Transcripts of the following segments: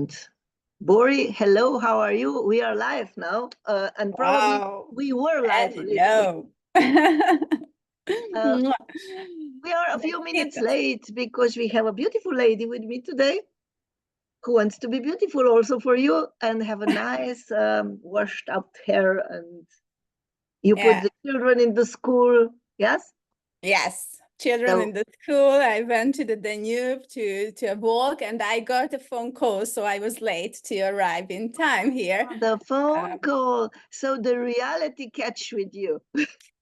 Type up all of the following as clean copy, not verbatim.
And Bori, hello, how are you? We are live now, and probably Wow. we were live a little bit. Hello. Uh, we are a few minutes Besitos. late because we have a beautiful lady with me today who wants to be beautiful also for you and have a nice washed up hair, and you put Yeah. the children in the school. Yes? Yes. Children So in the school. I went to the Danube to a walk and I got a phone call, so I was late to arrive in time here. the phone Um, call. So the reality catch with you.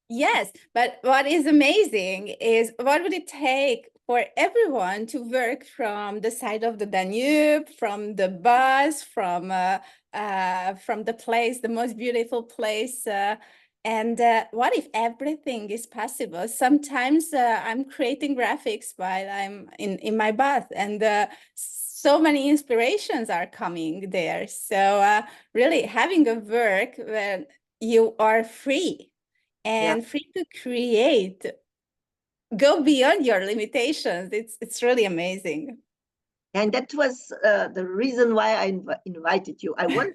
yes, but what is amazing is what would it take for everyone to work from the side of the Danube, from the bus, from the place, the most beautiful place. And what if everything is possible? Sometimes I'm creating graphics while I'm in my bath, and so many inspirations are coming there. So really having a work where you are free Yeah. and free to create, go beyond your limitations. It's really amazing. And that was the reason why I invited you. I want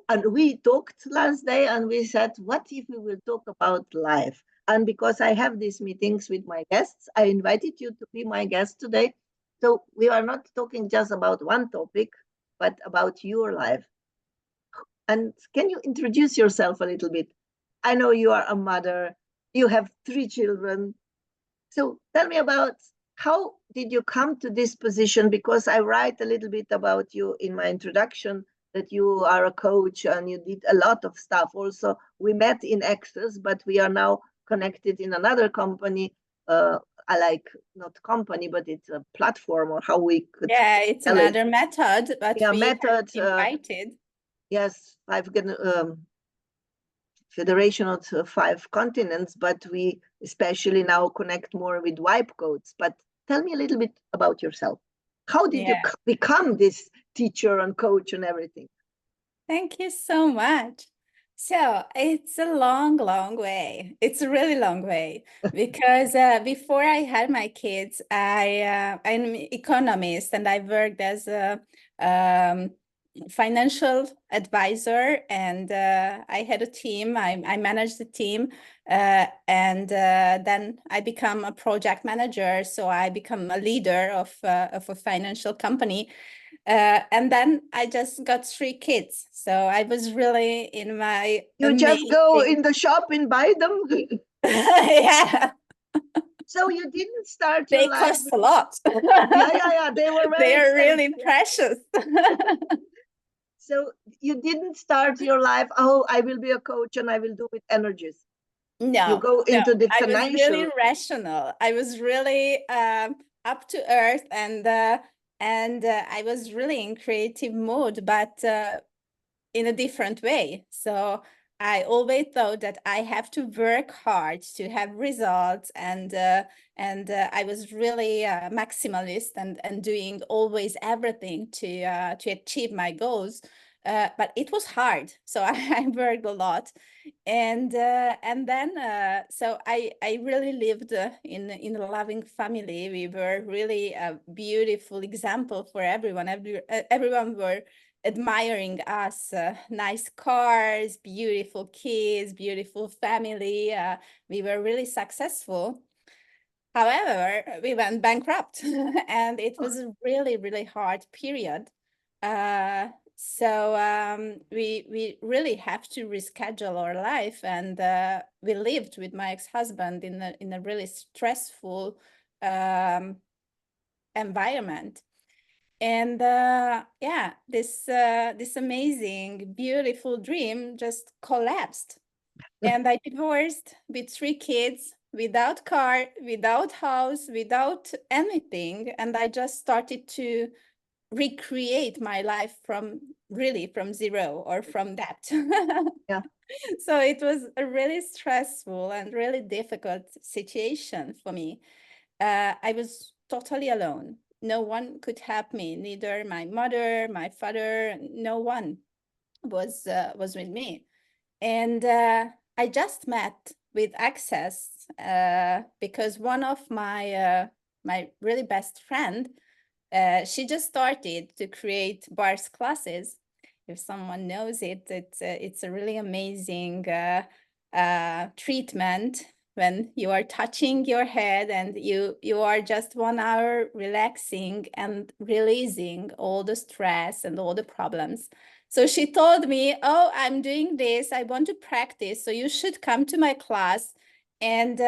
and we talked last day and we said, what if we will talk about life? And because I have these meetings with my guests, I invited you to be my guest today. So we are not talking just about one topic, but about your life. And can you introduce yourself a little bit? I know you are a mother, you have 3 children. So tell me about, how did you come to this position? Because I write a little bit about you in my introduction, that you are a coach and you did a lot of stuff. Also, we met in Access, but we are now connected in another company. I like, not company, but it's a platform, or how we could Yeah, it's tell it. another method, but Yeah, we have method. invited. Yes, I've got federation of 5 continents, but we especially now connect more with wipe codes. But tell me a little bit about yourself. How did you Yeah, become this teacher and coach and everything? thank you so much. So it's a long, long way. It's a really long way because before I had my kids, I'm an economist and I worked as a financial advisor, and I had a team. I managed the team, and then I become a project manager. So I become a leader of a financial company. And then I just got 3 kids. So I was really in my You just go amazing. in the shop and buy them? Yeah, So you didn't start your they life cost a lot. yeah, yeah, yeah. They were They very are expensive. really precious. So you didn't start your life, oh, I will be a coach and I will do it energies. You No, go no, into the I was really financial. rational. I was really up to earth, and I was really in creative mode, but in a different way. So I always thought that I have to work hard to have results, and I was really maximalist and doing always everything to achieve my goals. But it was hard, so I worked a lot, and then so I really lived in a loving family. We were really a beautiful example for everyone. Everyone were admiring us. Nice cars, beautiful kids, beautiful family. We were really successful. However, we went bankrupt and it was a really, really hard period. So we really have to reschedule our life, and we lived with my ex-husband in a really stressful environment. And yeah, this amazing, beautiful dream just collapsed. And I divorced with 3 kids, without car, without house, without anything. And I just started to recreate my life from zero, or from that. Yeah. So it was a really stressful and really difficult situation for me. I was totally alone. No one could help me, neither my mother, my father, no one was with me. And I just met with Access because one of my really best friend she just started to create bars classes. If someone knows it, it's a really amazing treatment when you are touching your head and you are just 1 hour relaxing and releasing all the stress and all the problems. So she told me, oh, I'm doing this, I want to practice, so you should come to my class and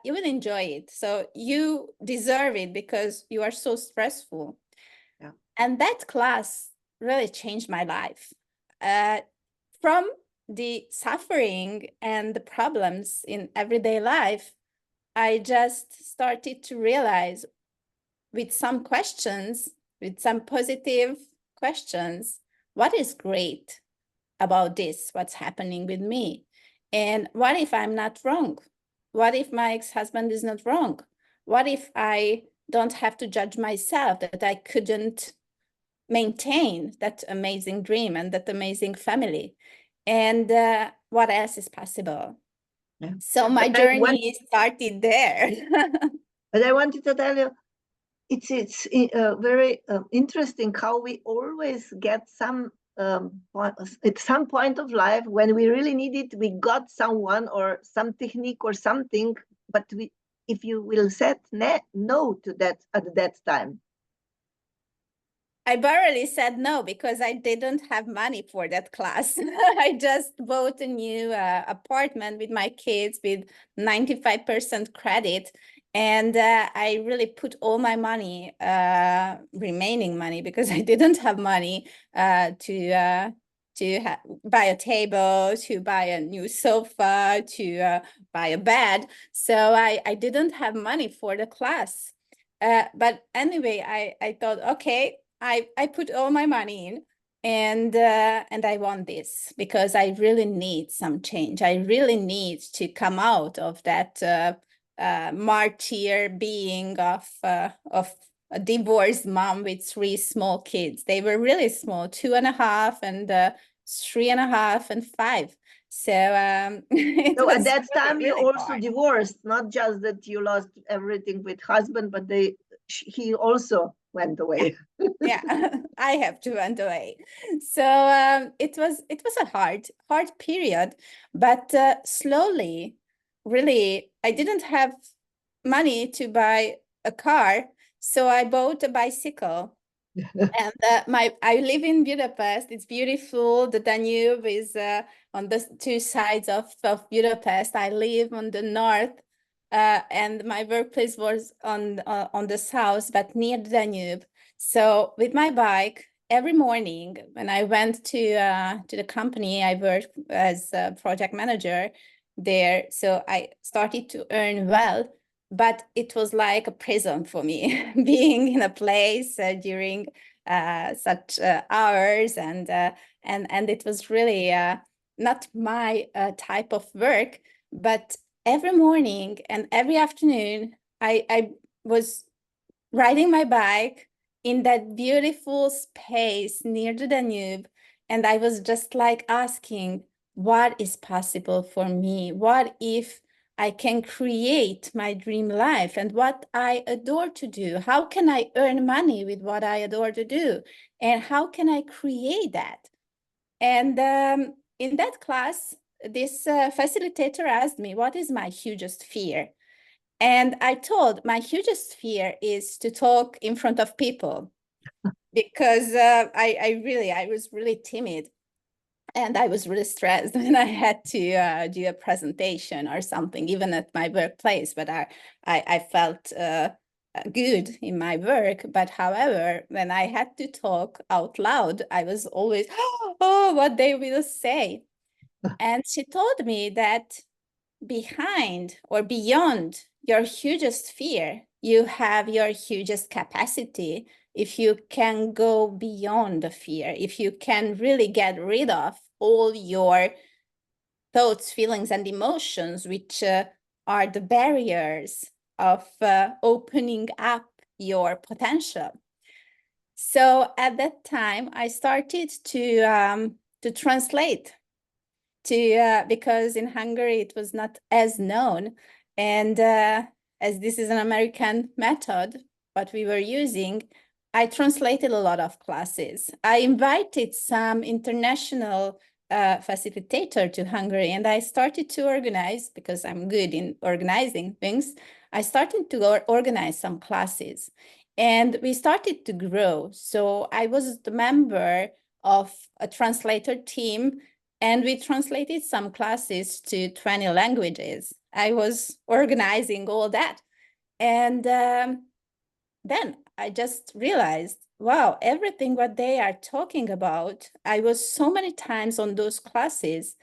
you will enjoy it. So you deserve it because you are so stressful. Yeah. And that class really changed my life. From the suffering and the problems in everyday life, I just started to realize with some questions, with some positive questions, what is great about this, what's happening with me? And what if I'm not wrong? What if my ex-husband is not wrong? What if I don't have to judge myself that I couldn't maintain that amazing dream and that amazing family? And what else is possible? Yeah. So my journey started there. But I wanted to tell you, it's very interesting how we always get some at some point of life when we really need it, we got someone or some technique or something, but if you will set no to that at that time. I barely said no because I didn't have money for that class. I just bought a new apartment with my kids with 95% credit. And I really put all my money, remaining money, because I didn't have money to buy a table, to buy a new sofa, to buy a bed. So I didn't have money for the class. But anyway, I thought, okay, I put all my money in, and I want this because I really need some change. I really need to come out of that martyr being of a divorced mom with 3 small kids. They were really small, 2.5 and 3.5 and 5. So so at that time really, you really also hard. divorced, not just that you lost everything with husband, but he also went away. Yeah, I have to went away. So it was a hard period, but slowly, really, I didn't have money to buy a car, so I bought a bicycle. And I live in Budapest. It's beautiful. The Danube is on the 2 sides of Budapest. I live on the north, and my workplace was on the south, but near the Danube. So with my bike, every morning when I went to the company, I worked as a project manager there. So I started to earn well, but it was like a prison for me, being in a place during such hours, and it was really not my type of work. But every morning and every afternoon, I was riding my bike in that beautiful space near the Danube, and I was just like asking, what is possible for me? What if I can create my dream life and what I adore to do? How can I earn money with what I adore to do? And how can I create that? And in that class, this facilitator asked me, what is my hugest fear? And I told my hugest fear is to talk in front of people, because I was really timid. And I was really stressed when I had to do a presentation or something, even at my workplace. But I felt good in my work. But however, when I had to talk out loud, I was always, oh, what they will say. And she told me that behind or beyond your hugest fear, you have your hugest capacity. If you can go beyond the fear, if you can really get rid of all your thoughts, feelings, and emotions, which are the barriers of opening up your potential. So at that time, I started to translate because in Hungary it was not as known, and as this is an American method, what we were using, I translated a lot of classes. I invited some international facilitator to Hungary, and I started to organize, because I'm good in organizing things. I started to organize some classes, and we started to grow. So I was the member of a translator team, and we translated some classes to 20 languages. I was organizing all that. And then I just realized, wow, everything what they are talking about, I was so many times on those classes,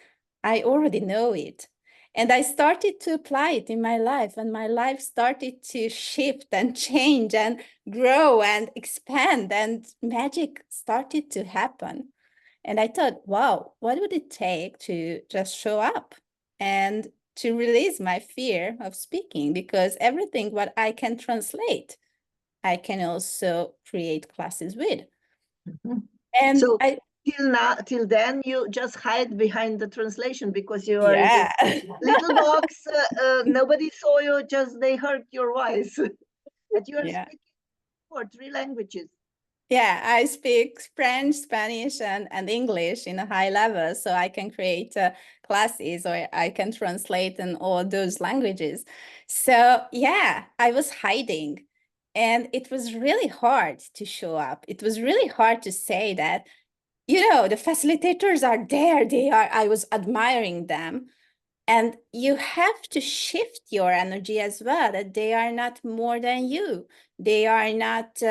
I already know it. And I started to apply it in my life, and my life started to shift and change and grow and expand, and magic started to happen. And I thought, wow, what would it take to just show up and to release my fear of speaking? Because everything what I can translate, I can also create classes with. And So I, till then, you just hide behind the translation because you are in yeah, this little box. Nobody saw you, just they heard your voice. But you are yeah. speaking for 3 languages. Yeah, I speak French, Spanish, and English in a high level, so I can create classes, or I can translate in all those languages. So yeah, I was hiding, and it was really hard to show up. It was really hard to say that, the facilitators are there. I was admiring them. And you have to shift your energy as well, that they are not more than you. They are not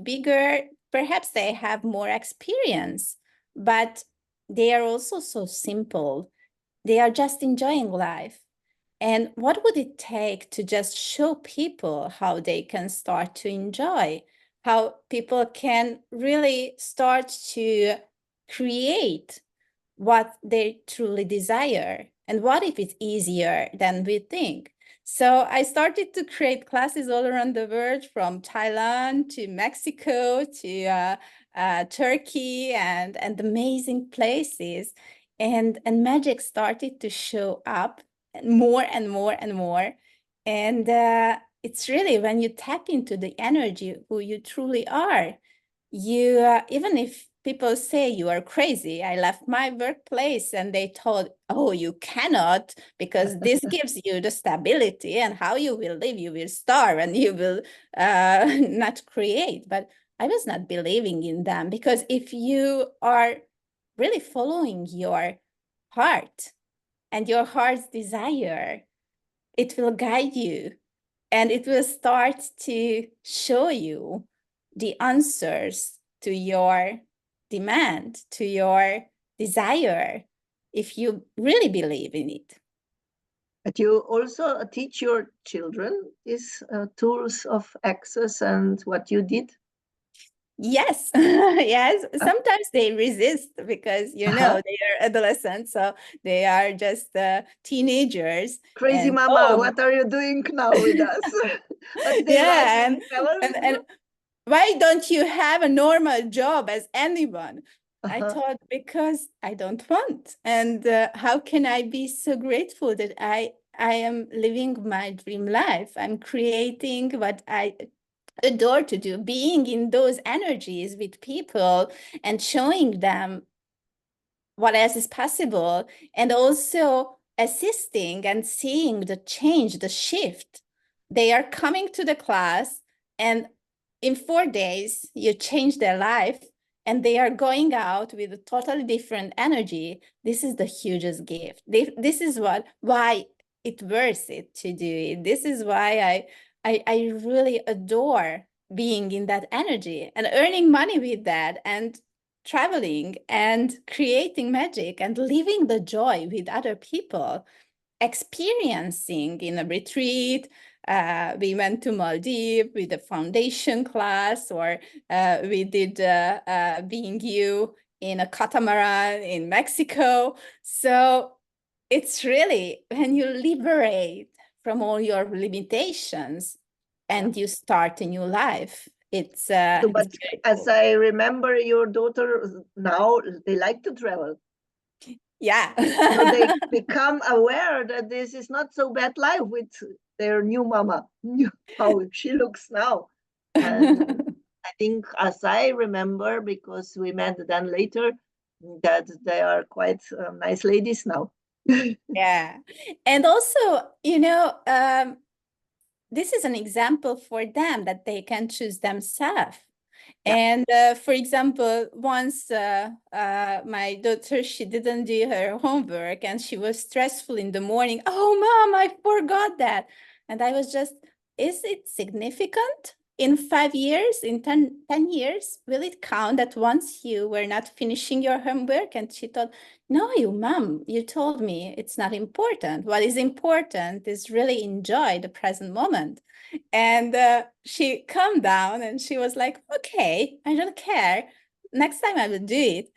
bigger. Perhaps they have more experience, but they are also so simple. They are just enjoying life. And what would it take to just show people how they can start to enjoy, how people can really start to create what they truly desire? And what if it's easier than we think? So I started to create classes all around the world, from Thailand to Mexico to Turkey, and amazing places. And magic started to show up more and more and more. And it's really when you tap into the energy who you truly are, you even if people say you are crazy. I left my workplace and they told, oh, you cannot, because this gives you the stability, and how you will live, you will starve and you will not create. But I was not believing in them, because if you are really following your heart and your heart's desire, it will guide you, and it will start to show you the answers to your demand, to your desire, if you really believe in it. But you also teach your children these tools of access and what you did. Yes, yes. Sometimes they resist, because they are adolescents, so they are just teenagers. Crazy And mama, what are you doing now with us? But they like yeah, to travel with and you. why don't you have a normal job as anyone? I Uh-huh. thought, because I don't want. And how can I be so grateful that I am living my dream life? I'm creating what I adore to do, being in those energies with people and showing them what else is possible, and also assisting and seeing the change, the shift. They are coming to the class, and in 4 days, you change their life, and they are going out with a totally different energy. This is the hugest gift. This is why it worth it to do it. This is why I really adore being in that energy and earning money with that, and traveling and creating magic and living the joy with other people, experiencing in a retreat. We went to Maldives with a foundation class, or we did Being You in a catamaran in Mexico. So it's really when you liberate from all your limitations and you start a new life. It's So, but as beautiful. I remember, your daughter now, they like to travel. Yeah. So they become aware that this is not so bad life with their new mama, how she looks now. And I think, as I remember, because we met then later, that they are quite nice ladies now. Yeah. And also, you know, this is an example for them that they can choose themselves. Yeah. And for example, once my daughter, she didn't do her homework and she was stressful in the morning. Oh, mom, I forgot that. And I was just, is it significant? In 5 years, in 10 years, will it count that once you were not finishing your homework? And she thought, no, mom, you told me it's not important. What is important is really enjoy the present moment. And she calmed down and she was like, okay, I don't care. Next time I will do it.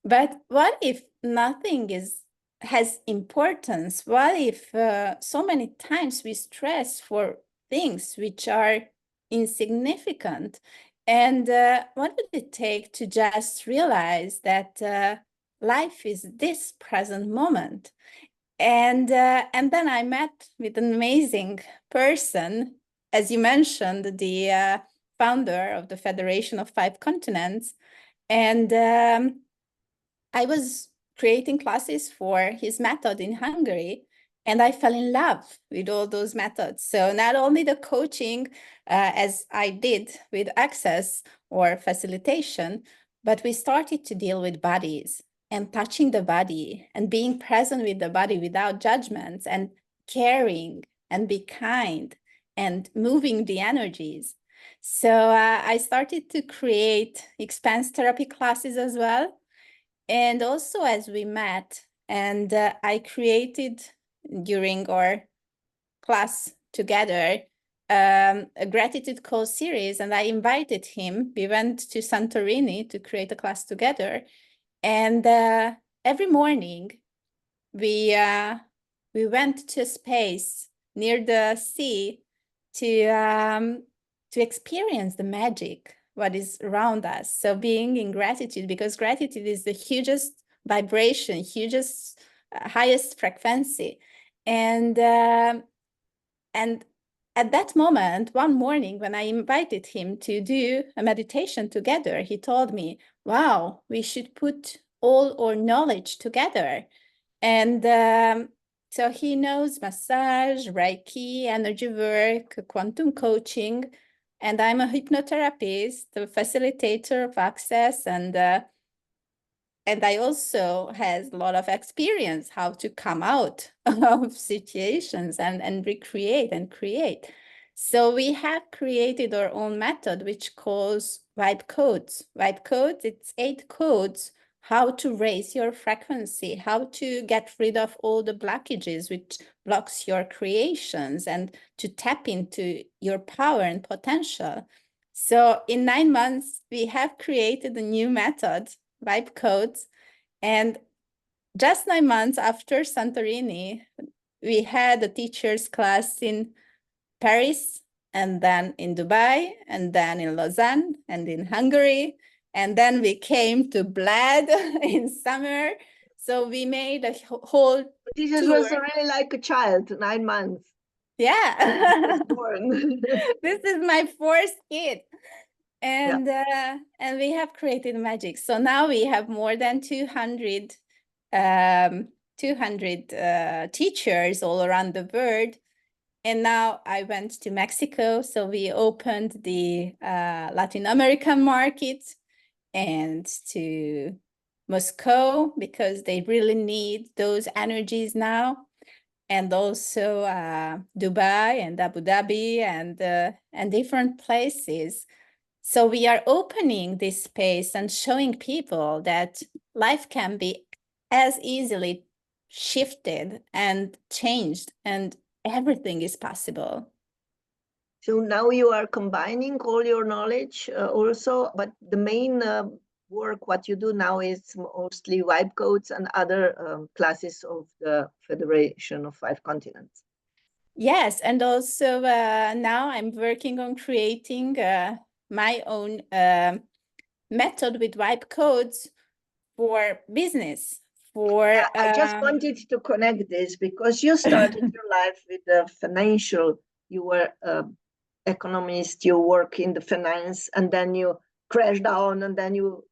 But what if nothing has importance? What if so many times we stress for things which are insignificant? And what would it take to just realize that life is this present moment? And then I met with an amazing person, as you mentioned, the founder of the Federation of Five Continents. And I was creating classes for his method in Hungary, and I fell in love with all those methods. So not only the coaching, as I did with access or facilitation, but we started to deal with bodies and touching the body and being present with the body without judgments and caring and be kind and moving the energies. So I started to create expanse therapy classes as well. And also as we met, and I created during our class together a gratitude call series, and I invited him. We went to Santorini to create a class together. And every morning we went to a space near the sea to experience the magic what is around us. So being in gratitude, because gratitude is the hugest vibration, hugest highest frequency. And at that moment, one morning when I invited him to do a meditation together, he told me, wow, we should put all our knowledge together. And so he knows massage, Reiki, energy work, quantum coaching, and I'm a hypnotherapist, a facilitator of access, and I also has a lot of experience how to come out of situations and recreate and create. So we have created our own method, which calls vibe codes. Vibe codes, it's 8 codes how to raise your frequency, how to get rid of all the blockages which blocks your creations and to tap into your power and potential. So in 9 months, we have created a new method, vibe codes. And just 9 months after Santorini, we had a teacher's class in Paris, and then in Dubai, and then in Lausanne, and in Hungary. And then we came to Bled in summer. So we made a whole This tour. was really like a child, 9 months. Yeah. Born. This is my 4th kid. And and we have created magic. So now we have more than 200 teachers all around the world. And now I went to Mexico. So we opened the Latin American market, and to Moscow, because they really need those energies now. And also Dubai and Abu Dhabi and different places. So we are opening this space and showing people that life can be as easily shifted and changed, and everything is possible. So now you are combining all your knowledge also, but the main work, what you do now is mostly vibe codes and other classes of the Federation of Five Continents. Yes, and also now I'm working on creating my own method with vibe codes for business. I just wanted to connect this because you started your life with the financial. You were economist, you work in the finance, and then you crash down, and then you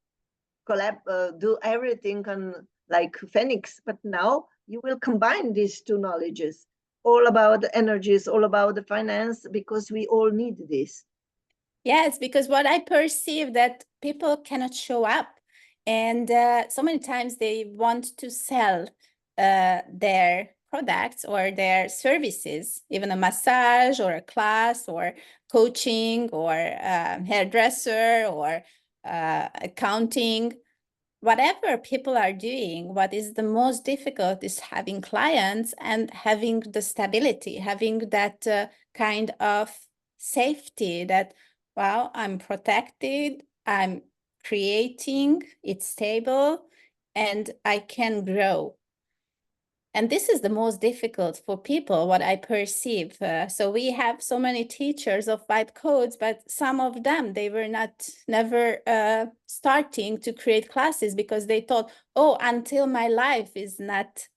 do everything and like Phoenix. But now you will combine these two knowledges, all about the energies, all about the finance, because we all need this. Yes, because what I perceive that people cannot show up, and so many times they want to sell their products or their services, even a massage or a class or coaching or hairdresser or accounting. Whatever people are doing, what is the most difficult is having clients and having the stability, having that kind of safety that, well, I'm protected, I'm creating, it's stable, and I can grow. And this is the most difficult for people, what I perceive. So we have so many teachers of vibe codes, but some of them, they were never starting to create classes because they thought, oh, until my life is not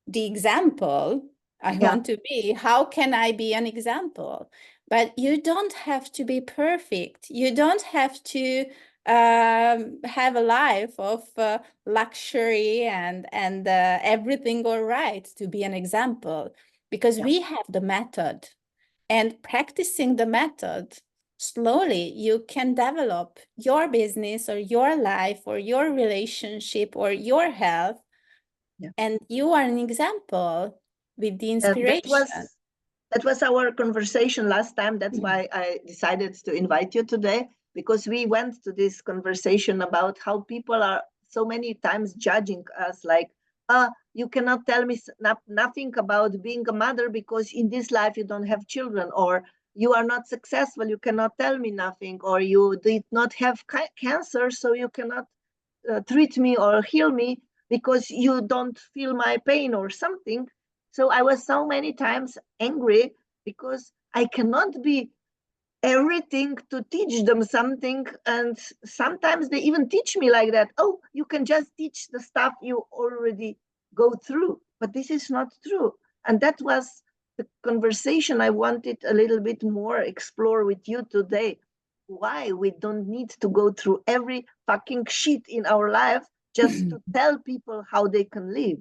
the example I want to be, how can I be an example? But you don't have to be perfect. You don't have to have a life of luxury and everything all right to be an example, because we have the method, and practicing the method, slowly you can develop your business or your life or your relationship or your health. And you are an example with the inspiration. That was our conversation last time. That's why I decided to invite you today, because we went to this conversation about how people are so many times judging us like, you cannot tell me nothing about being a mother because in this life you don't have children, or you are not successful, you cannot tell me nothing, or you did not have cancer, so you cannot treat me or heal me because you don't feel my pain or something. So I was so many times angry because I cannot be everything to teach them something. And sometimes they even teach me like that. Oh, you can just teach the stuff you already go through. But this is not true. And that was the conversation I wanted a little bit more explore with you today. Why we don't need to go through every fucking shit in our life just to tell people how they can live.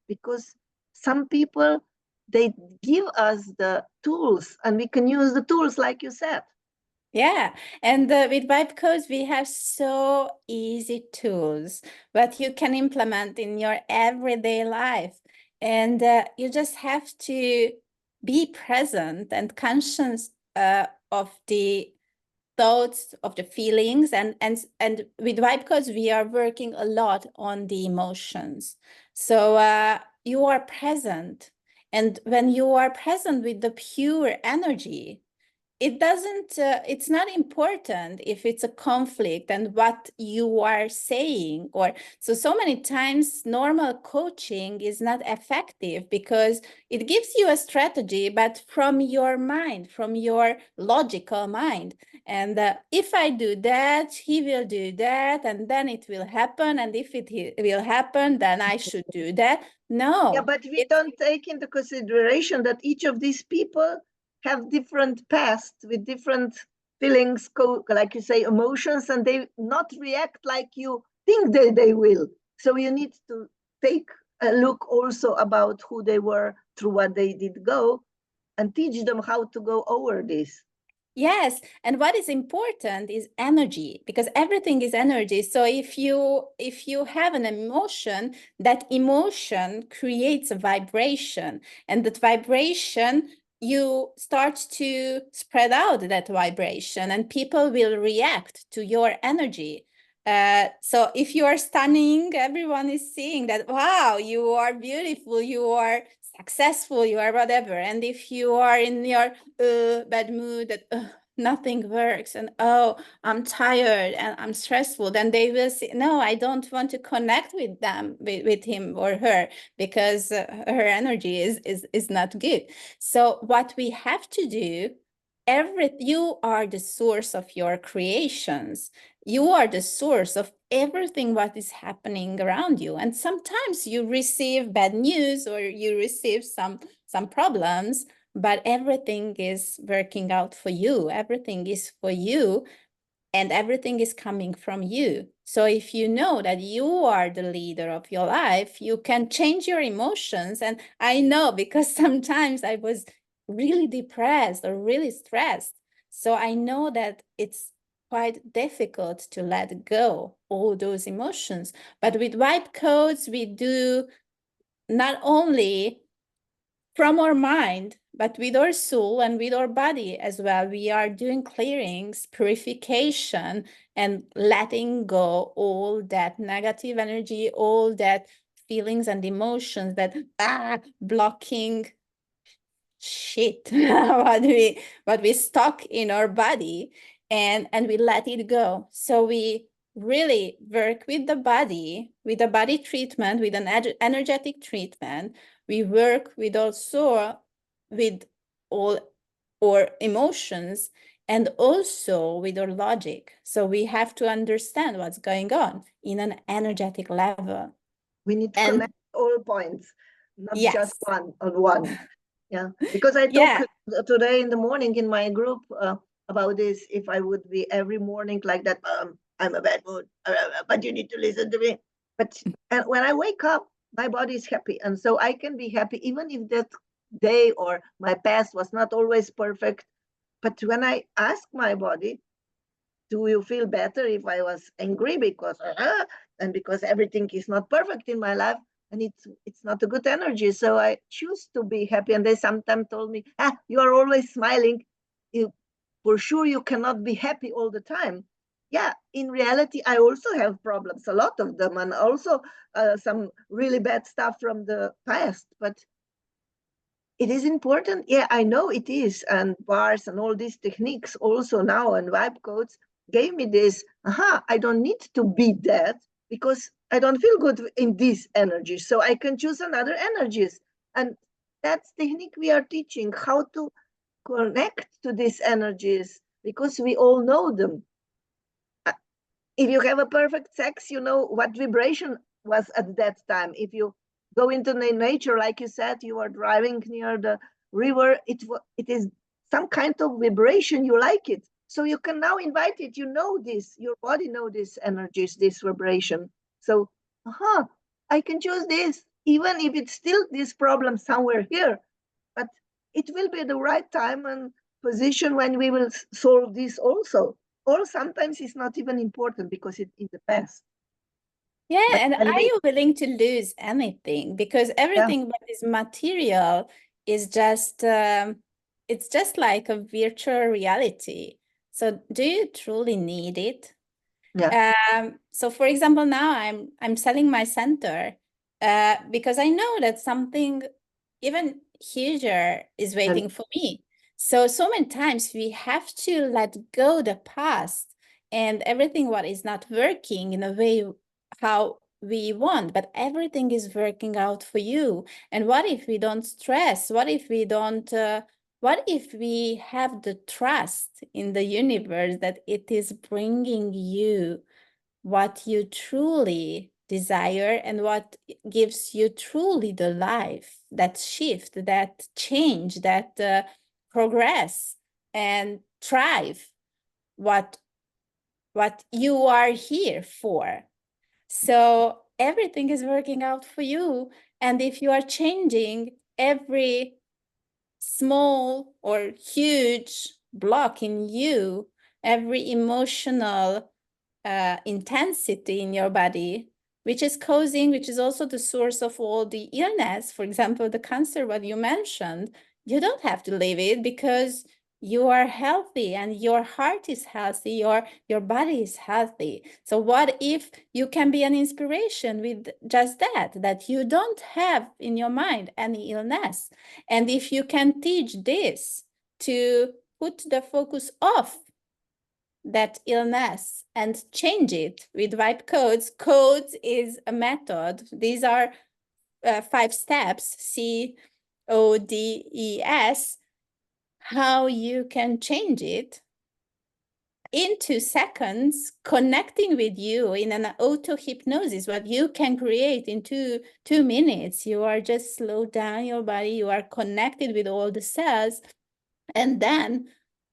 Because some people, they give us the tools and we can use the tools like you said. Yeah, and with Vibe Codes, we have so easy tools that you can implement in your everyday life. And you just have to be present and conscious of the thoughts, of the feelings. And with Vibe Codes, we are working a lot on the emotions. So you are present. And when you are present with the pure energy, it's not important if it's a conflict and what you are saying, or so many times normal coaching is not effective because it gives you a strategy, but from your mind, from your logical mind. And if I do that, he will do that, and then it will happen. And if it will happen, then I should do that. No. Yeah, but we don't take into consideration that each of these people have different past with different feelings, like you say, emotions, and they not react like you think they will. So you need to take a look also about who they were through what they did go and teach them how to go over this. Yes, and what is important is energy, because everything is energy. So if you have an emotion, that emotion creates a vibration, and that vibration, you start to spread out that vibration, and people will react to your energy. So if you are stunning, everyone is seeing that, wow, you are beautiful, you are successful, you are whatever. And if you are in your bad mood, that nothing works, and oh, I'm tired and I'm stressful, then they will say, no, I don't want to connect with them, with him or her, because her energy is not good. So what we have to do, you are the source of your creations. You are the source of everything what is happening around you. And sometimes you receive bad news or you receive some problems, but everything is working out for you. Everything is for you, and everything is coming from you. So if you know that you are the leader of your life, you can change your emotions. And I know, because sometimes I was really depressed or really stressed. So I know that it's quite difficult to let go all those emotions. But with vibe codes, we do not only from our mind, but with our soul and with our body as well. We are doing clearings, purification, and letting go all that negative energy, all that feelings and emotions that blocking shit what we stock in our body, and we let it go. So we really work with the body, with a body treatment, with an energetic treatment. We work with also with all our emotions and also with our logic. So we have to understand what's going on in an energetic level. We need to And connect all points, not yes, just one on one. Yeah, because I yeah, talked today in the morning in my group about this. If I would be every morning like that, I'm a bad mood, but you need to listen to me. But and when I wake up, my body is happy, and so I can be happy even if that day or my past was not always perfect. But when I ask my body, do you feel better if I was angry because and because everything is not perfect in my life, and it's not a good energy. So I choose to be happy. And they sometimes told me, you are always smiling. You for sure you cannot be happy all the time. Yeah, in reality, I also have problems, a lot of them, and also some really bad stuff from the past. But it is important. Yeah, I know it is. And bars and all these techniques also now and vibe codes gave me this, I don't need to be that because I don't feel good in these energies. So I can choose another energies. And that's technique we are teaching, how to connect to these energies because we all know them. If you have a perfect sex, you know what vibration was at that time. If you go into the nature, like you said, you are driving near the river, it is some kind of vibration, you like it. So you can now invite it, you know this, your body know these energies, this vibration. So, I can choose this, even if it's still this problem somewhere here, but it will be the right time and position when we will solve this also. Or sometimes it's not even important because it's in the past. yeah. But And when are you willing to lose anything? Because yeah, everything that is material is just it's just like a virtual reality. So do you truly need it? yeah, So for example, now I'm selling my center because I know that something even huger is and waiting for me. So many times we have to let go the past and everything what is not working in a way how we want, but everything is working out for you. And what if we don't stress? What if we don't what if we have the trust in the universe that it is bringing you what you truly desire and what gives you truly the life, that shift, that change, that progress and thrive, what you are here for. So everything is working out for you. And if you are changing every small or huge block in you, every emotional intensity in your body, which is also the source of all the illness. For example, the cancer, what you mentioned, you don't have to live it because you are healthy and your heart is healthy, your body is healthy. So what if you can be an inspiration with just that you don't have in your mind any illness? And if you can teach this to put the focus off that illness and change it with vibe codes. Codes is a method. These are 5 steps, CODES, how you can change it in 2 seconds, connecting with you in an auto hypnosis, what you can create in two minutes. You are just slow down your body, you are connected with all the cells, and then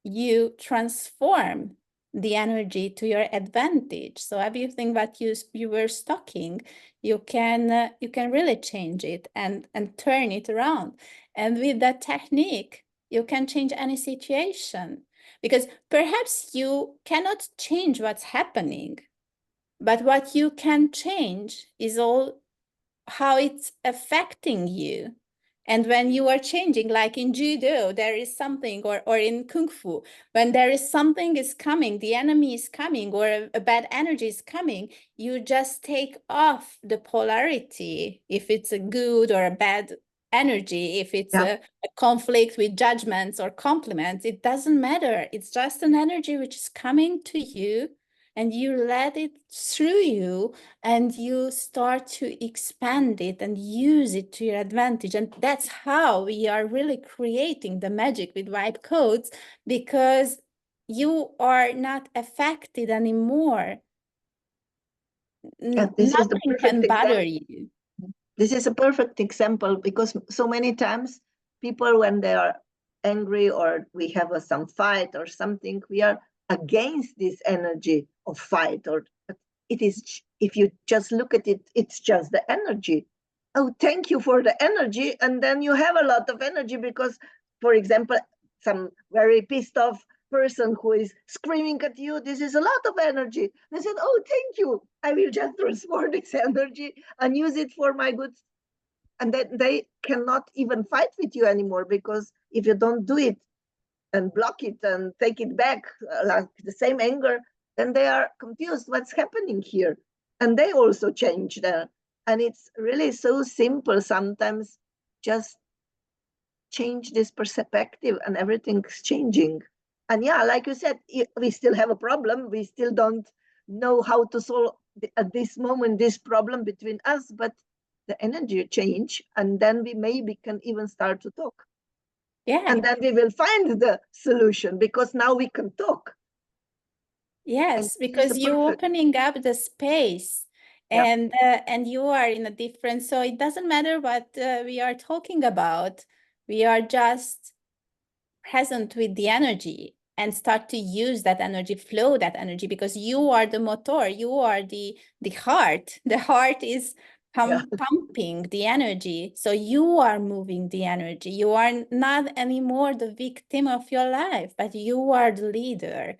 you transform the energy to your advantage. So everything that you were stocking, you can really change it and turn it around. And with that technique, you can change any situation, because perhaps you cannot change what's happening, but what you can change is all how it's affecting you. And when you are changing, like in judo, there is something, or in kung fu, when there is something is coming, the enemy is coming, or a bad energy is coming, you just take off the polarity, if it's a good or a bad energy, if it's a conflict with judgments or compliments, it doesn't matter. It's just an energy which is coming to you, and you let it through you, and you start to expand it and use it to your advantage. And that's how we are really creating the magic with vibe codes, because you are not affected anymore. Nothing can bother you. This is a perfect example, because so many times people, when they are angry or we have some fight or something, we are against this energy of fight, or it is, if you just look at it, it's just the energy. Oh, thank you for the energy. And then you have a lot of energy because, for example, some very pissed off person who is screaming at you, this is a lot of energy. They said, oh, thank you. I will just transfer this energy and use it for my good. And then they cannot even fight with you anymore, because if you don't do it and block it and take it back, like the same anger, then they are confused what's happening here. And they also change there. And it's really so simple sometimes, just change this perspective and everything's changing. And yeah, like you said, we still have a problem. We still don't know how to solve at this moment this problem between us, but the energy change, and then we maybe can even start to talk. Yeah. And then we will find the solution, because now we can talk. Yes, because you're opening up the space, and you are in a different, so it doesn't matter what we are talking about. We are just present with the energy and start to use that energy, flow that energy, because you are the motor, you are the heart. The heart is pumping the energy. So you are moving the energy. You are not anymore the victim of your life, but you are the leader.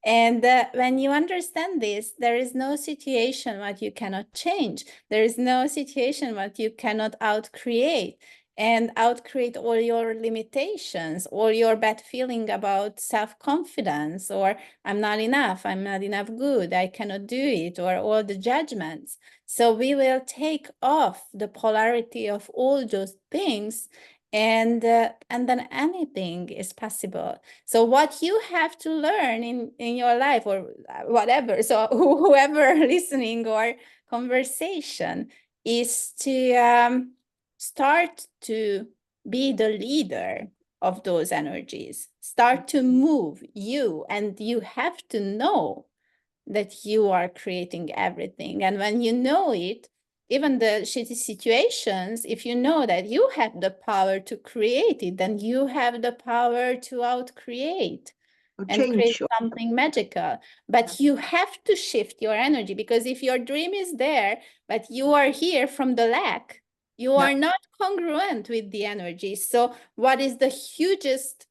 And when you understand this, there is no situation what you cannot change. There is no situation what you cannot outcreate, and outcreate all your limitations, all your bad feeling about self-confidence, or I'm not enough good, I cannot do it, or all the judgments. So we will take off the polarity of all those things, and then anything is possible. So what you have to learn in your life, or whatever, so whoever listening or conversation, is to start to be the leader of those energies. Start to move you, and you have to know that you are creating everything. And when you know it, even the shitty situations, if you know that you have the power to create it, then you have the power to outcreate and create something magical. But you have to shift your energy, because if your dream is there, but you are here from the lack, you are not congruent with the energy. So what is the hugest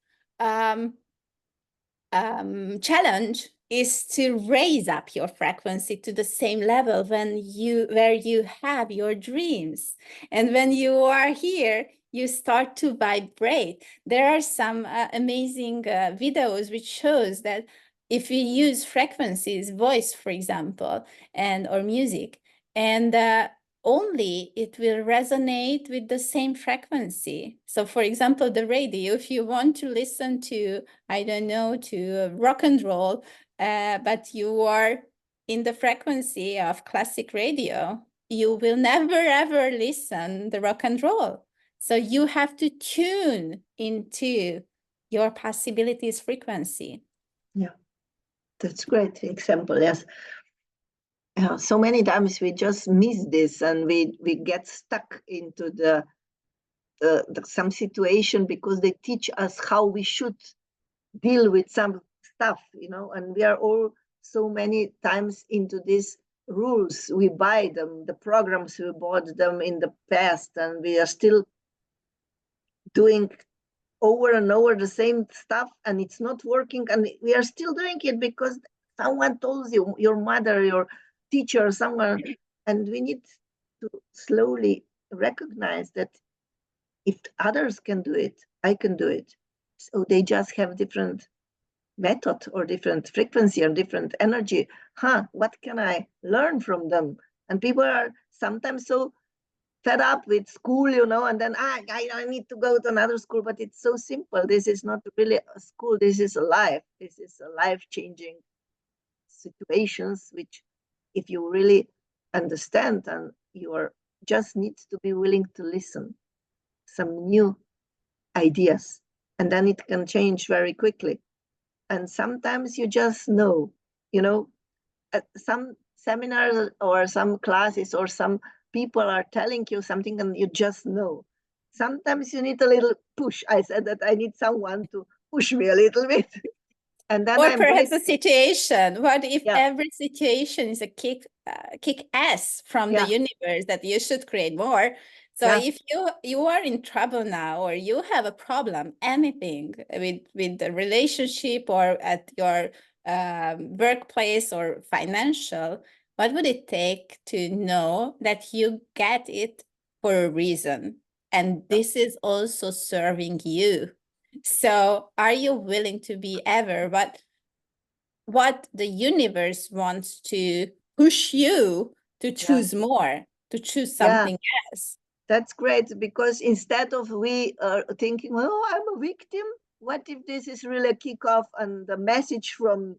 challenge is to raise up your frequency to the same level where you have your dreams. And when you are here, you start to vibrate. There are some amazing videos which shows that if you use frequencies, voice, for example, or music, and only it will resonate with the same frequency. So for example, the radio, if you want to listen to, I don't know, to rock and roll, but you are in the frequency of classic radio, you will never ever listen the rock and roll. So you have to tune into your possibilities frequency. Yeah. That's great example. Yes. So many times we just miss this, and we get stuck into some situation because they teach us how we should deal with some stuff, and we are all so many times into these rules. We buy them, the programs, we bought them in the past, and we are still doing over and over the same stuff, and it's not working, and we are still doing it because someone told you, your mother, your teacher, someone. And we need to slowly recognize that if others can do it, I can do it. So they just have different method or different frequency or different energy. What can I learn from them? And people are sometimes so fed up with school, and then I need to go to another school. But it's so simple. This is not really a school. This is a life. This is a life-changing situations, which if you really understand, and you are just need to be willing to listen some new ideas, and then it can change very quickly. And sometimes you just know, some seminars or some classes or some people are telling you something and you just know. Sometimes you need a little push. I said that I need someone to push me a little bit. And then Or I'm perhaps a situation. What if Yeah. every situation is a kick ass from the universe that you should create more? So if you are in trouble now, or you have a problem, anything with the relationship or at your workplace or financial, what would it take to know that you get it for a reason? And this is also serving you. So are you willing to be ever what the universe wants to push you to choose more, to choose something else? That's great, because instead of we are thinking, oh, I'm a victim, what if this is really a kickoff and the message from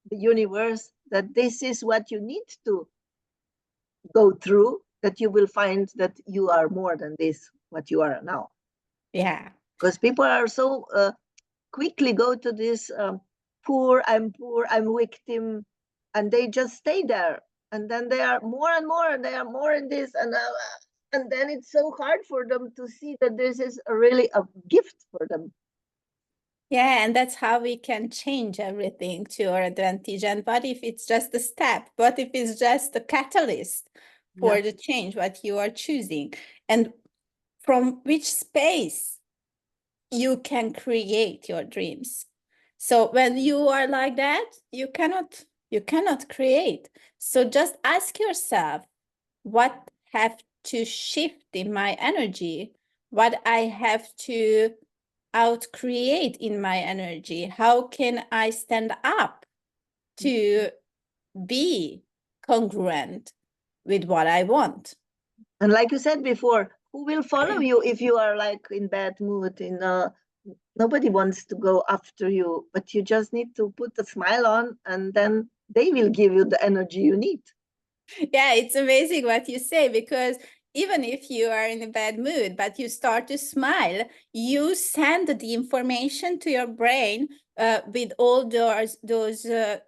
the universe that this is what you need to go through, that you will find that you are more than this, what you are now. Yeah. Because people are so quickly go to this poor, I'm victim, and they just stay there. And then they are more and more, and they are more in this, and then it's so hard for them to see that this is really a gift for them. Yeah, and that's how we can change everything to our advantage. And what if it's just a step? What if it's just a catalyst for the change, what you are choosing? And from which space you can create your dreams. So when you are like that, you cannot create. So just ask yourself, what have to shift in my energy? What I have to out-create in my energy? How can I stand up to be congruent with what I want? And like you said before, who will follow you if you are like in bad mood? Nobody wants to go after you, but you just need to put a smile on, and then they will give you the energy you need. Yeah, it's amazing what you say, because even if you are in a bad mood, but you start to smile, you send the information to your brain with all those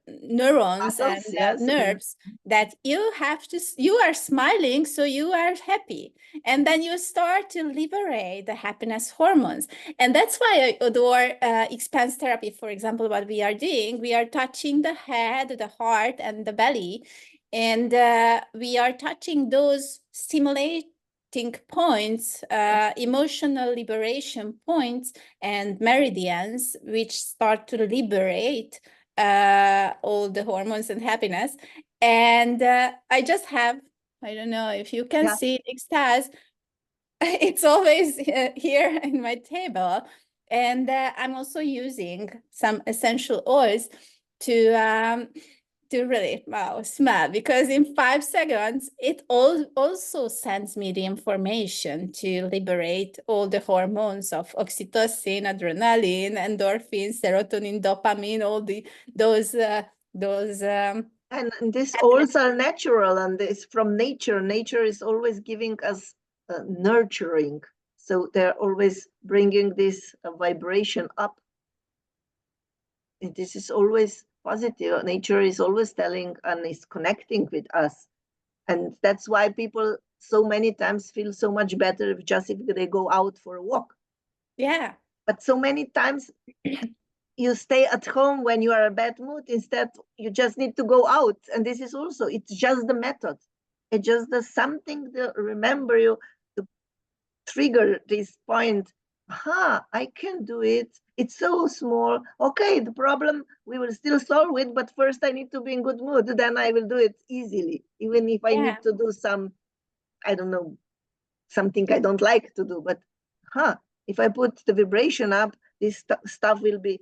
neurons and nerves that you are smiling, so you are happy. And then you start to liberate the happiness hormones. And that's why I adore expanse therapy, for example. What we are doing, we are touching the head, the heart, and the belly. And we are touching those stimulating points, emotional liberation points and meridians, which start to liberate all the hormones and happiness. And I just have, I don't know if you can see it, extase. It's always here in my table. And I'm also using some essential oils to really smell, because in 5 seconds it also sends me the information to liberate all the hormones of oxytocin, adrenaline, endorphins, serotonin, dopamine, all those and this also natural, and this from nature. Nature is always giving us nurturing, so they're always bringing this vibration up. And this is always positive. Nature is always telling and is connecting with us. And that's why people so many times feel so much better if they go out for a walk. Yeah. But so many times you stay at home when you are in a bad mood. Instead, you just need to go out. And this is also, it's just the method. It just does something to remember you, to trigger this point. I can do it. It's so small. Okay, the problem, we will still solve it, but first I need to be in good mood. Then I will do it easily, even if I need to do some, I don't know, something I don't like to do. But if I put the vibration up, this stuff will be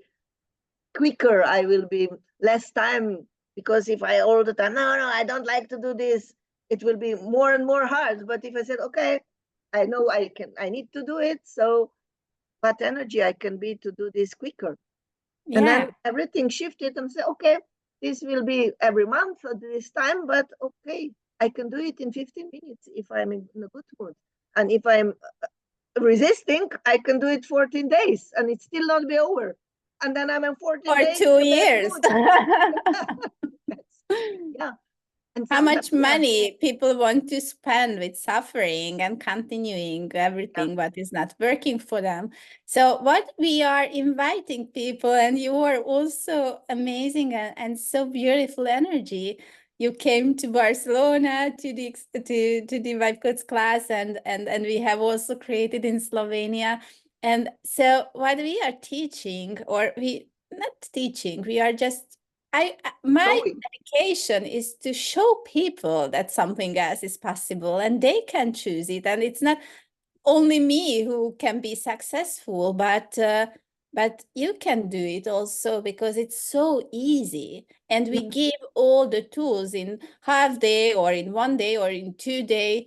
quicker. I will be less time, because if I all the time, no, I don't like to do this, it will be more and more hard. But if I said, okay, I know I need to do it, so what energy I can be to do this quicker. Yeah. And then everything shifted and said, okay, this will be every month at this time, but okay, I can do it in 15 minutes if I'm in a good mood. And if I'm resisting, I can do it 14 days and it still not be over. And then I'm in 14 Or days 2 years. Yeah. And how much money people want to spend with suffering and continuing everything what is not working for them. So what we are inviting people, and you are also amazing and so beautiful energy. You came to Barcelona to the Vibe Codes class, and we have also created in Slovenia. And so what we are teaching, or we not teaching, we are just my dedication is to show people that something else is possible and they can choose it. And it's not only me who can be successful, but you can do it also, because it's so easy. And we give all the tools in half day or in 1 day or in 2 days.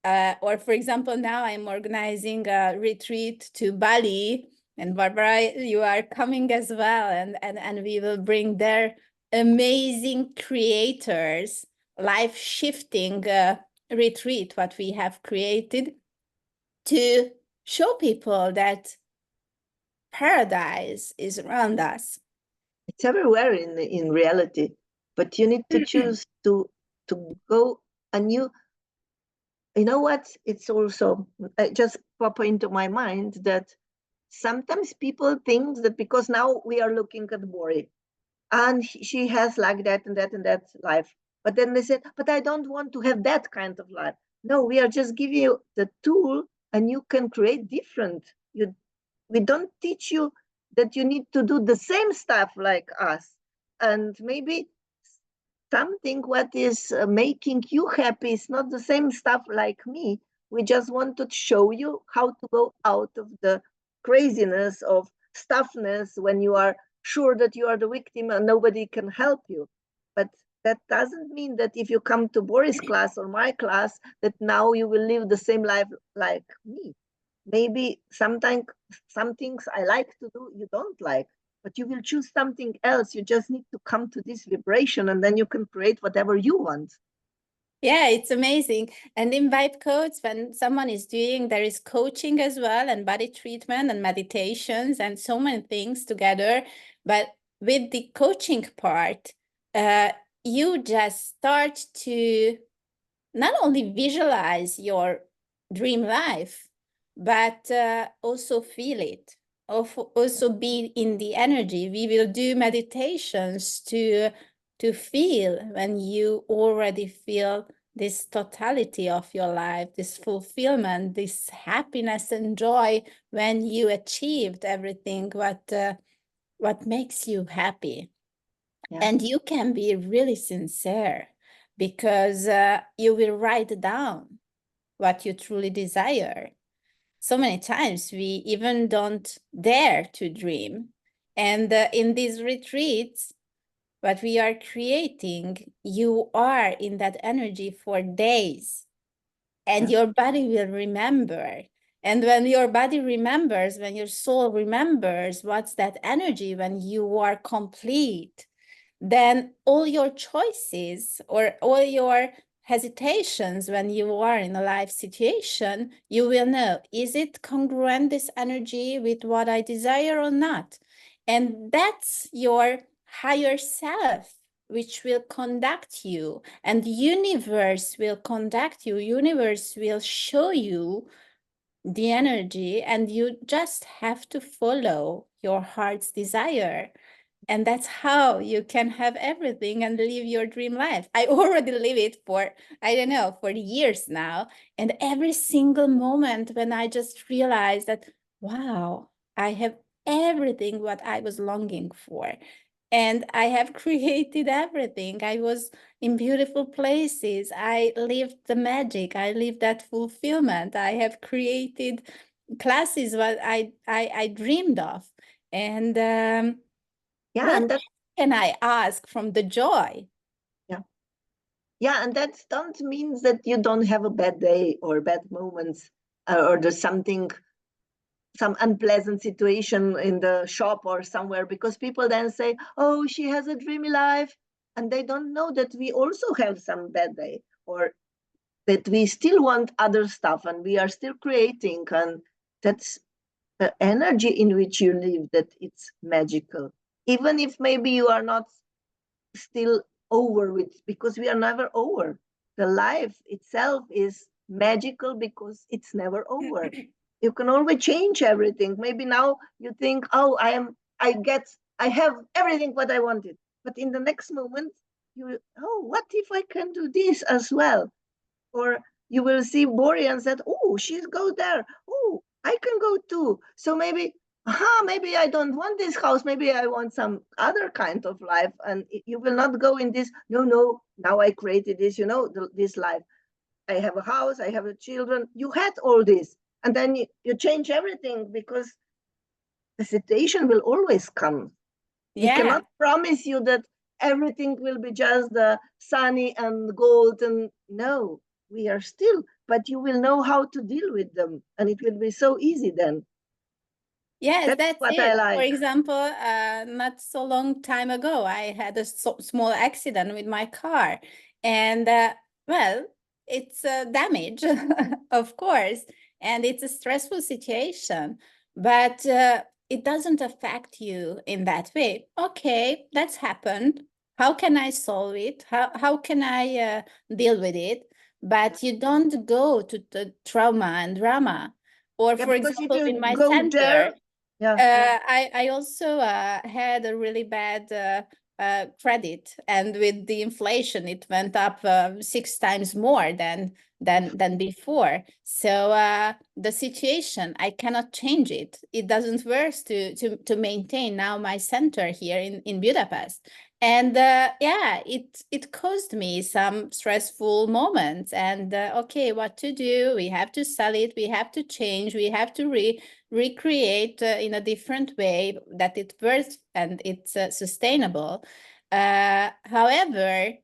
Or for example, now I'm organizing a retreat to Bali, and Barbara, you are coming as well, and we will bring their amazing creators, life-shifting retreat, what we have created, to show people that paradise is around us. It's everywhere in reality, but you need to choose to go. And you know what? It's also just pop into my mind that sometimes people think that because now we are looking at Bori, and she has like that and that and that life. But then they said, but I don't want to have that kind of life. No, we are just giving you the tool and you can create different. We don't teach you that you need to do the same stuff like us. And maybe something what is making you happy is not the same stuff like me. We just want to show you how to go out of the craziness of stuffness when you are sure that you are the victim and nobody can help you. But that doesn't mean that if you come to Boris' class or my class, that now you will live the same life like me. Maybe sometimes some things I like to do, you don't like, but you will choose something else. You just need to come to this vibration and then you can create whatever you want. Yeah, it's amazing. And in Vibe Codes, when someone is doing, there is coaching as well, and body treatment and meditations and so many things together. But with the coaching part, you just start to not only visualize your dream life, but also feel it, also be in the energy. We will do meditations to feel when you already feel this totality of your life, this fulfillment, this happiness and joy when you achieved everything what makes you happy. Yeah. And you can be really sincere, because you will write down what you truly desire. So many times we even don't dare to dream. And in these retreats, what we are creating, you are in that energy for days, and your body will remember. And when your body remembers, when your soul remembers what's that energy when you are complete, then all your choices or all your hesitations when you are in a life situation, you will know, is it congruent, this energy, with what I desire or not? And that's your higher self which will conduct you, and universe will conduct you. Universe will show you the energy, and you just have to follow your heart's desire. And that's how you can have everything and live your dream life. I already live it for, I don't know, for years now. And every single moment when I just realized that, wow, I have everything what I was longing for. And I have created everything. I was in beautiful places. I lived the magic. I lived that fulfillment. I have created classes what I dreamed of. And Yeah, what and that, can I ask from the joy? yeah. Yeah, and that don't mean that you don't have a bad day or bad moments, or there's something, some unpleasant situation in the shop or somewhere, because people then say, oh, she has a dreamy life, and they don't know that we also have some bad day, or that we still want other stuff and we are still creating, and that's the energy in which you live, that it's magical, even if maybe you are not still over with, because we are never over. The life itself is magical because it's never over. You can always change everything. Maybe now you think, oh, I have everything what I wanted, but in the next moment you, oh, what if I can do this as well? Or you will see Bori and said, oh, she's go there. Oh, I can go too. So maybe, maybe I don't want this house. Maybe I want some other kind of life. And you will not go in this, no, no, now I created this, this life. I have a house, I have a children. You had all this. And then you change everything, because the situation will always come. We Yeah. cannot promise you that everything will be just sunny and golden. No, we are still, but you will know how to deal with them, and it will be so easy then. Yes, That's that's what I it. For like. example, not so long time ago, I had a small accident with my car, and well, it's a damage, of course, and it's a stressful situation, but it doesn't affect you in that way. Okay, that's happened. How can I solve it? How can I deal with it? But you don't go to the trauma and drama. Or Yeah, for because if example, in you my go center, there, yeah, I also had a really bad credit, and with the inflation, it went up 6 times more than before. So the situation, I cannot change it. It doesn't work to maintain now my center here in Budapest. And yeah, it caused me some stressful moments. And okay, what to do? We have to sell it. We have to change. We have to recreate in a different way that it works and it's sustainable. However,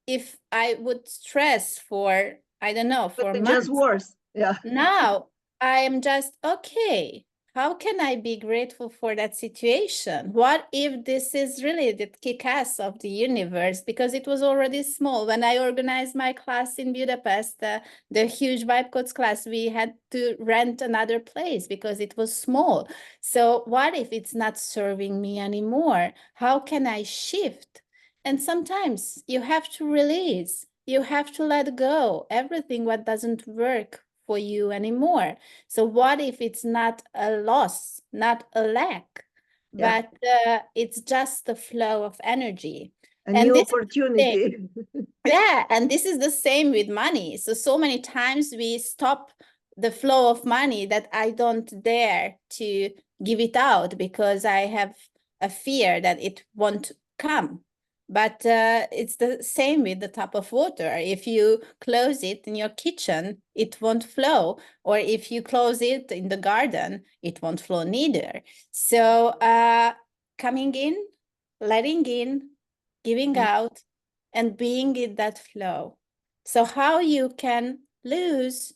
if I would stress for, I don't know, but for it's just months, worse. Yeah, now I am just, okay, how can I be grateful for that situation? What if this is really the kick-ass of the universe? Because it was already small. When I organized my class in Budapest, the huge vibe codes class, we had to rent another place because it was small. So what if it's not serving me anymore? How can I shift? And sometimes you have to release. You have to let go everything what doesn't work for you anymore. So what if it's not a loss, not a lack, yeah, but it's just the flow of energy. a And new this is the same. opportunity. Yeah, and this is the same with money. So many times we stop the flow of money that I don't dare to give it out because I have a fear that it won't come. But it's the same with the tap of water. If you close it in your kitchen, it won't flow. Or if you close it in the garden, it won't flow neither. So coming in, letting in, giving Mm. out, and being in that flow. So how you can lose,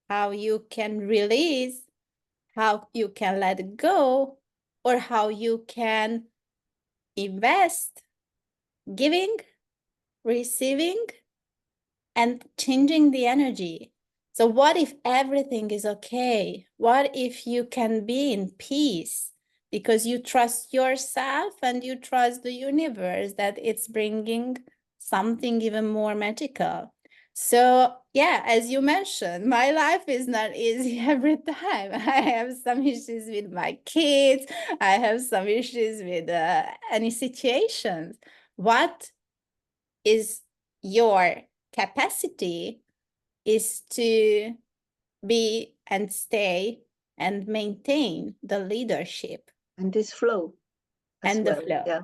how you can release, how you can let go, or how you can invest, giving, receiving, and changing the energy. So what if everything is okay? What if you can be in peace? because you trust yourself and you trust the universe that it's bringing something even more magical. So yeah, as you mentioned, my life is not easy every time. I have some issues with my kids. I have some issues with any situations. What is your capacity is to be and stay and maintain the leadership And this flow as and the well. flow. Yeah.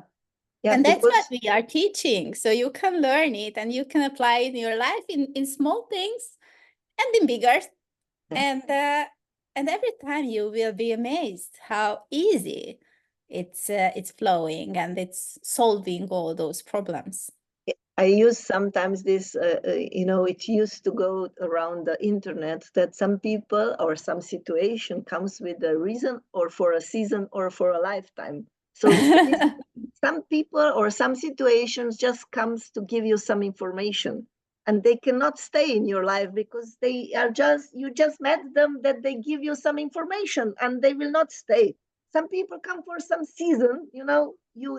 Yeah, And that's what because we are teaching. So you can learn it and you can apply it in your life in small things and in bigger. yeah. And every time you will be amazed how easy it's flowing and it's solving all those problems. I use sometimes this, it used to go around the internet that some people or some situation comes with a reason or for a season or for a lifetime. So some people or some situations just comes to give you some information, and they cannot stay in your life because you just met them that they give you some information and they will not stay. Some people come for some season, you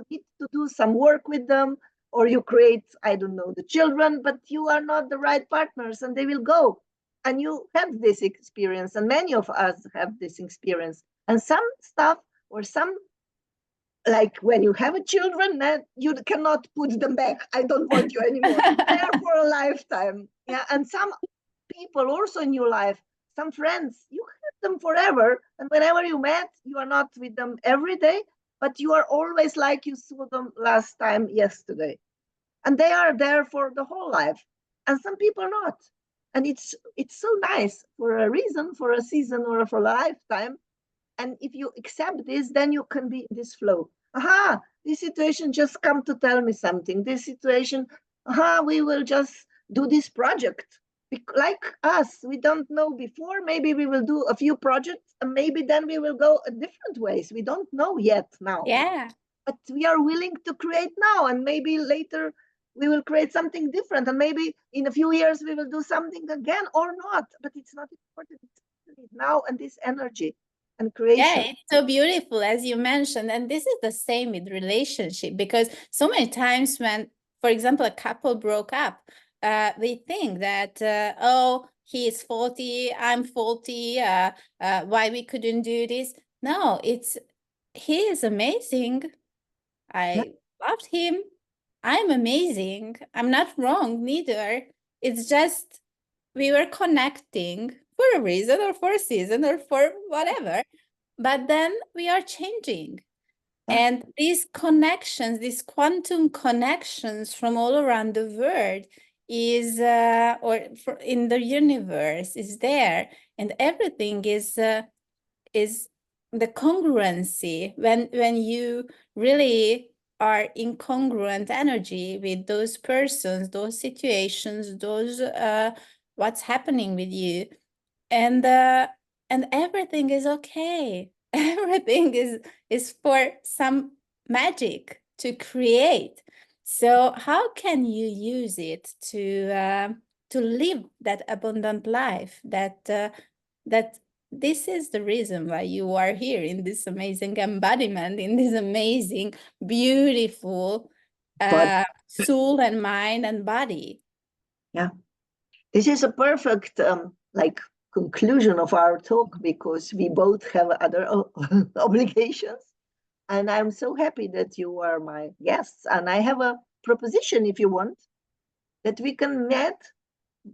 need to do some work with them, or you create, I don't know, the children, but you are not the right partners and they will go. And you have this experience, and many of us have this experience. And some stuff or some, like when you have a children, that you cannot put them back. I don't want you anymore. They are for a lifetime. Yeah. And some people also in your life, some friends, you have them forever. And whenever you met, you are not with them every day, but you are always like you saw them last time yesterday, and they are there for the whole life, and some people not. And it's so nice for a reason, for a season, or for a lifetime. And if you accept this, then you can be in this flow. Aha, this situation just come to tell me something. This situation, aha, we will just do this project. Like us, we don't know before. Maybe we will do a few projects, and maybe then we will go a different ways. We don't know yet now. Yeah. But we are willing to create now, and maybe later we will create something different, and maybe in a few years we will do something again or not, but it's not important. It's now, and this energy and creation. Yeah, it's so beautiful, as you mentioned. And this is the same with relationship, because so many times when, for example, a couple broke up, they think that, oh, he is faulty, I'm faulty, why we couldn't do this. No, he is amazing. Yeah. I loved him. I'm amazing. I'm not wrong neither. It's just we were connecting for a reason or for a season or for whatever. But then we are changing. And these connections, these quantum connections from all around the world is, in the universe is there. And everything is the congruency. When you really are in congruent energy with those persons, those situations, those what's happening with you, and everything is okay. Everything is for some magic to create. So how can you use it to live that abundant life, that this is the reason why you are here in this amazing embodiment, in this amazing, beautiful soul and mind and body. Yeah, this is a perfect conclusion of our talk, because we both have other obligations, and I'm so happy that you are my guests. And I have a proposition, if you want, that we can meet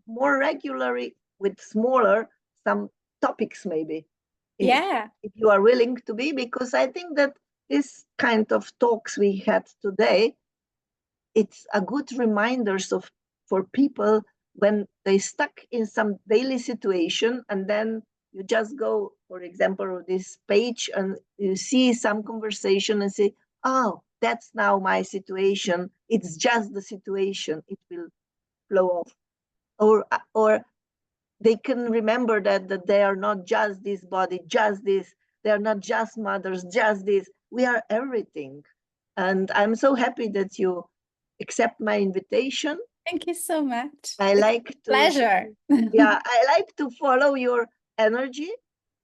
more regularly with smaller some topics, maybe. Yeah. If you are willing to be, because I think that this kind of talks we had today, it's a good reminders for people when they stuck in some daily situation, and then you just go, for example, this page, and you see some conversation and say, oh, that's now my situation. It's just the situation. It will flow off. Or they can remember that they are not just this body, just this. They are not just mothers, just this. We are everything. And I'm so happy that you accept my invitation. Thank you so much. I like to Pleasure. I like to follow your energy,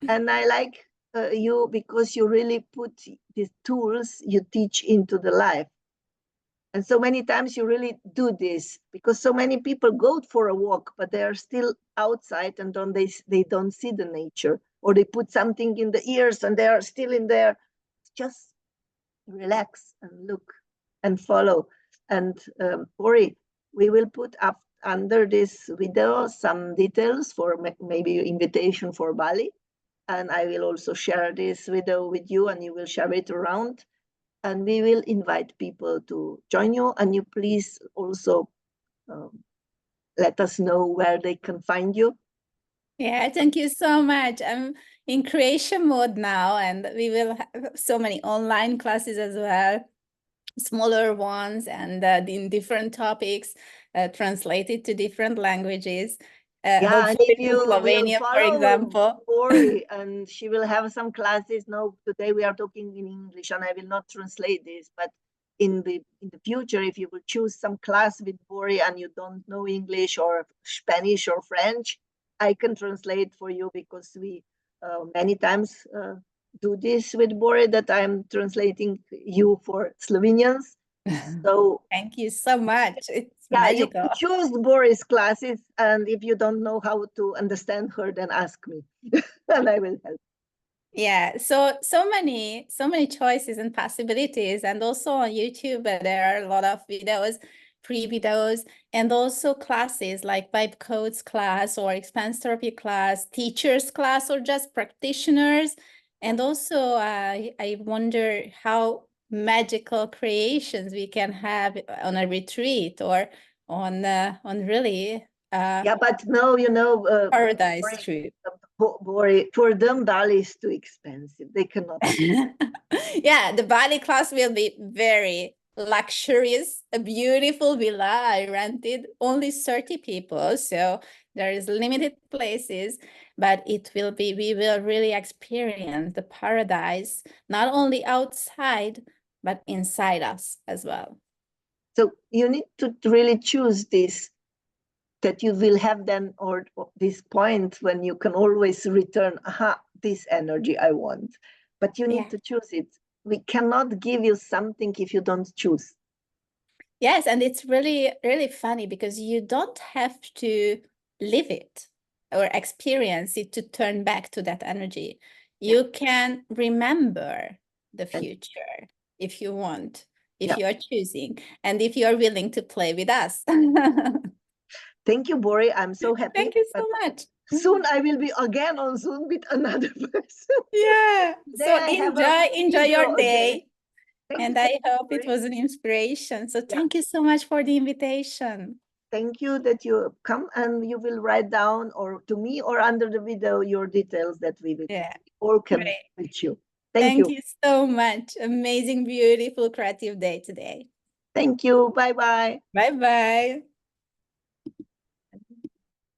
and I like you, because you really put these tools you teach into the life. And so many times you really do this, because so many people go for a walk, but they are still outside and they don't see the nature, or they put something in the ears and they are still in there. Just relax and look and follow. And Bori, we will put up under this video some details for maybe invitation for Bali. And I will also share this video with you, and you will share it around. And we will invite people to join you. And you please also let us know where they can find you. Yeah, thank you so much. I'm in creation mode now, and we will have so many online classes as well, smaller ones, and in different topics, translated to different languages. Yeah, and Hopefully if to you will Slovenia, for follow example. Bori, and she will have some classes. No, today we are talking in English, and I will not translate this. But in the future, if you will choose some class with Bori and you don't know English or Spanish or French, I can translate for you, because we many times do this with Bori, that I'm translating you for Slovenians. So Thank you so much. It's yeah, you magical. can choose Boris classes, and if you don't know how to understand her, then ask me, and I will help. Yeah, so many choices and possibilities, and also on YouTube there are a lot of videos, free videos, and also classes like Vibe Codes class or Expanse Therapy class, teachers class, or just practitioners. And also I wonder how magical creations we can have on a retreat or on really Yeah, but no, paradise trip. Bori, for them, Bali is too expensive. They cannot. Yeah, the Bali class will be very luxurious, a beautiful villa I rented, only 30 people, so there is limited places, but it will be, we will really experience the paradise, not only outside, but inside us as well. So you need to really choose this, that you will have then, or this point when you can always return, aha, this energy I want. But you need to choose it. We cannot give you something if you don't choose. Yes, and it's really, really funny because you don't have to live it or experience it to turn back to that energy. You can remember the future if you want, if you are choosing, and if you are willing to play with us. Thank you, Bori. I'm so happy. Thank you so much. Soon I will be again on Zoom with another person. Yeah. So enjoy your day. And I hope it was an inspiration. So thank you so much for the invitation. Thank you that you come, and you will write down, or to me or under the video, your details that we will all can reach you. Thank you so much. Amazing, beautiful, creative day today. Thank you. Bye-bye. Bye-bye.